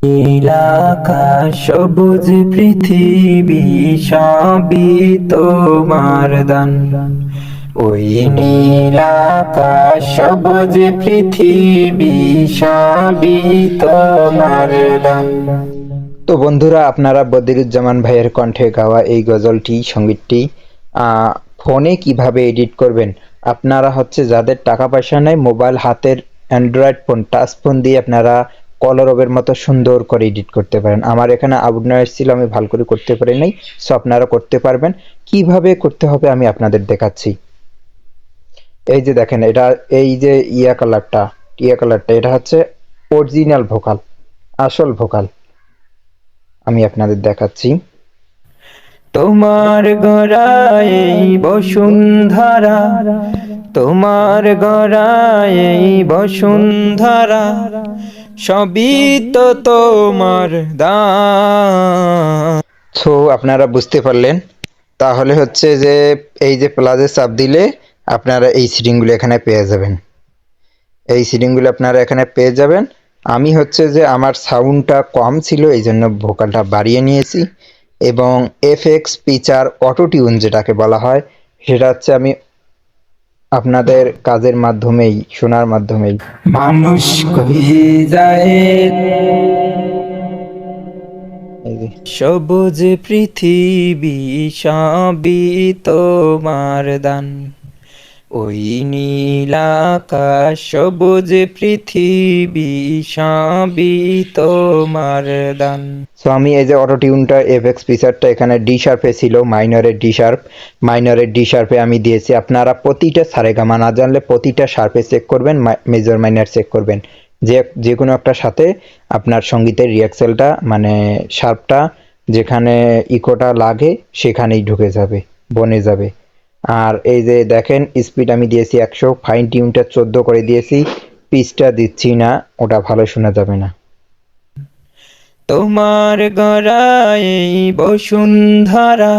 নীল আকাশ সবুজ পৃথিবী সবই তোমার দান। ওই নীল আকাশ সবুজ পৃথিবী সবই তোমার দান। তো বন্ধুরা, আপনারা বদিরুজ্জামান ভাইয়ের কণ্ঠে গাওয়া এই গজলটি সঙ্গীতটি ফোনে কিভাবে এডিট করবেন? আপনারা যাদের টাকা পয়সা নেই, মোবাইল হাতের অ্যান্ড্রয়েড ফোন, টাচ ফোন দিয়ে আপনারা কলরবের মতো সুন্দর করে এডিট করতে পারেন। আমার এখানে আউটনয়েজ ছিল, আমি ভালো করে করতে পারি নাই। সো আপনারা করতে পারবেন। কিভাবে করতে হবে আমি আপনাদের দেখাচ্ছি। এই যে দেখেন, এটা এই যে ইয়া কালারটা এটা হচ্ছে অরিজিনাল ভোকাল, আসল ভোকাল। আমি আপনাদের দেখাচ্ছি। তোমার গড়ায় বসুন্ধরা, তোমার গড়ায় বসুন্ধরা সবই তো তোমার দান। সো আপনারা বুঝতে পারলেন। তাহলে যে এই যে প্লাসে চাপ দিলে আপনারা এই সিটিংগুলো এখানে পেয়ে যাবেন। আমি যে আমার সাউন্ডটা কম ছিল, এই জন্য ভোকালটা বাড়িয়ে নিয়েছি। এবং এফএক্স পিচার অটো টিউন যেটাকে বলা হয়, সেটা আমি আপনাদের কাজের মাধ্যমেই, শোনার মাধ্যমেই মানুষ কই যায় এই যে সবুজ পৃথিবী সবই তোমার দান। ওই নীল আকাশ সবুজ পৃথিবী সবই তোমার দান। সো আমি এই যে অটো টিউনটা, এফএক্স ফিচারটা এখানে ডি শার্পে ছিল, মাইনরের ডি শার্পে আমি দিয়েছি। আপনারা প্রতিটা সারেগামা না জানলে প্রতিটা শার্পে চেক করবেন, মেজর মাইনর চেক করবেন। যে কোনো একটা সাথে আপনার সঙ্গীতের রিয়াক্সেলটা, মানে শার্পটা যেখানে ইকোটা লাগে সেখানেই ঢুকে যাবে, বনে যাবে। আর এই যে দেখেন, স্পিড আমি দিয়েছি 100, ফাইন টিউনটা 14 করে দিয়েছি। পিচটা দিচ্ছি না, ওটা ভালো শোনা যাবে না। তোমার গড়ায় বসুন্ধরা,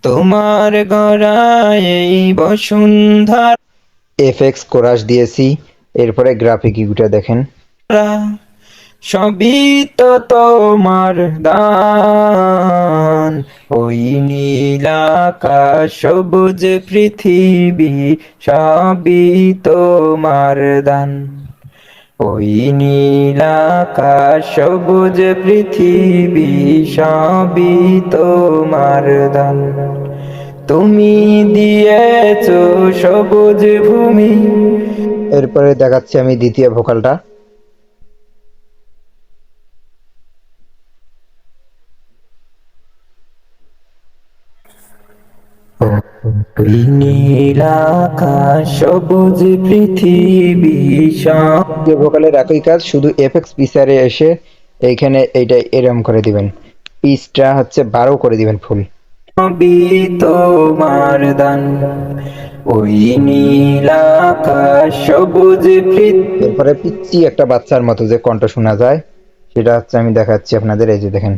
তোমার গড়ায় বসুন্ধরা এফএক্স কোরাস দিয়েছি। এরপরে গ্রাফিক ইউটা দেখেন, সবই তো তোমার দান। ওই নীল আকাশ সবুজ পৃথিবী সবই তোমার দান। ওই নীল আকাশ সবুজ পৃথিবী সবই তোমার দান। তুমি দিয়েছো সবুজ ভূমি। এরপরে দেখাচ্ছি আমি দ্বিতীয় ভোকালটা। নীল আকাশ সবুজ পৃথিবী দ্বিতীয় ভোকালের একই কাজ, শুধু এফএক্স পিসারে এসে এইখানে এইটা এরম করে দিবেন, পিচটা 12 করে দিবেন ফুল। সবই তোমার দান। ওই নীল আকাশ সবুজ এরপরে পিচ্ছি একটা বাচ্চার মতো যে কণ্ঠ শোনা যায়, সেটা আমি দেখাচ্ছি আপনাদের। এই যে দেখেন,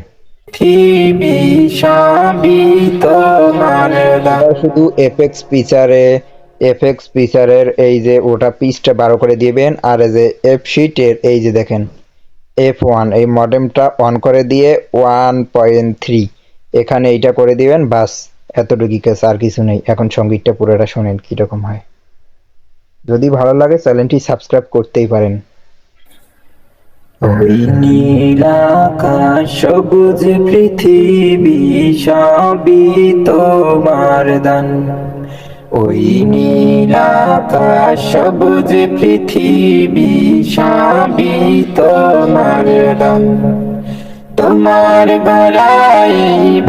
পৃথিবী সবই তোমার দান। শুধু এফএক্স পিচারের এই যে ওটা পিচটা 12 করে দিবেন। আর এই যে এফ শিটের এই যে দেখেন, F1 এই মডেমটা অন করে দিয়ে 1.3 এখানে এইটা করে দিবেন, বাস। এতটুকুই কাজ, আর কিছু নেই। এখন সঙ্গীতটা পুরোটা শোনেন কিরকম হয়। যদি ভালো লাগে চ্যানেলটি সাবস্ক্রাইব করতেই পারেন। ওই নীল আকাশ সবুজ পৃথিবী সবই তোমার দান। ওই নীল আকাশ সবুজ পৃথিবী সবই তোমার দান। তোমার গড়ায়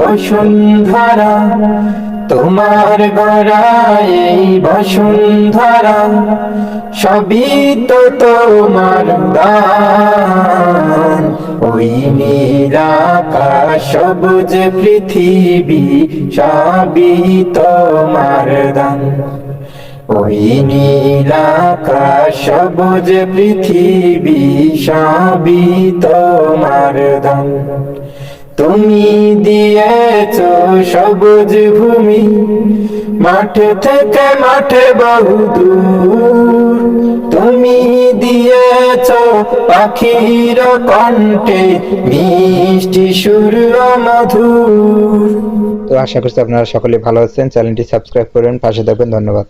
বসুন্ধরা, তোমার গড়ায় বসুন্ধরা সবই তো তোমার দান। ওই নীল আকাশ সবুজ পৃথিবী সবই তোমার দান। ওই নীল আকাশ সবুজ পৃথিবী সবই তোমার দান। তুমি দিয়েছো সবুজ ভূমি, মাঠ থেকে মাঠে বহুদূর তুমি দিয়েছ পাখির কণ্ঠে মিষ্টি সুর মধুর। তো আশা করছি আপনারা সকলে ভালো আছেন, চ্যানেলটি সাবস্ক্রাইব করবেন, পাশে থাকবেন। ধন্যবাদ।